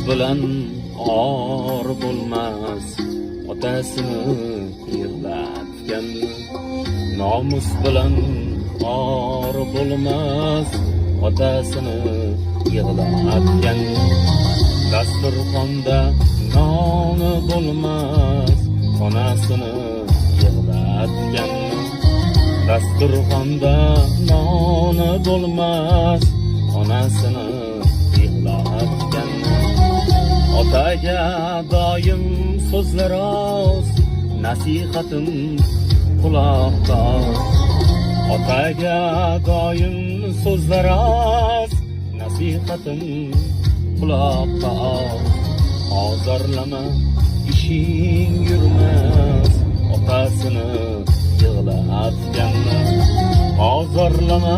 bilan or bo'lmas, otasini yig'latgan. Nomus bilan or bo'lmas, otasini yig'latgan. Dasturxonda noni bo'lmas, onasini yig'latgan. Dasturxonda noni bo'lmas, onasini yig'latgan. Otaga doim so'zlar oz, nasihatim quloqda. Otaga doim so'zlar oz, nasihatim quloqda. Ozorlama, ishing yurmas, otasini yig'latgan. Ozorlama,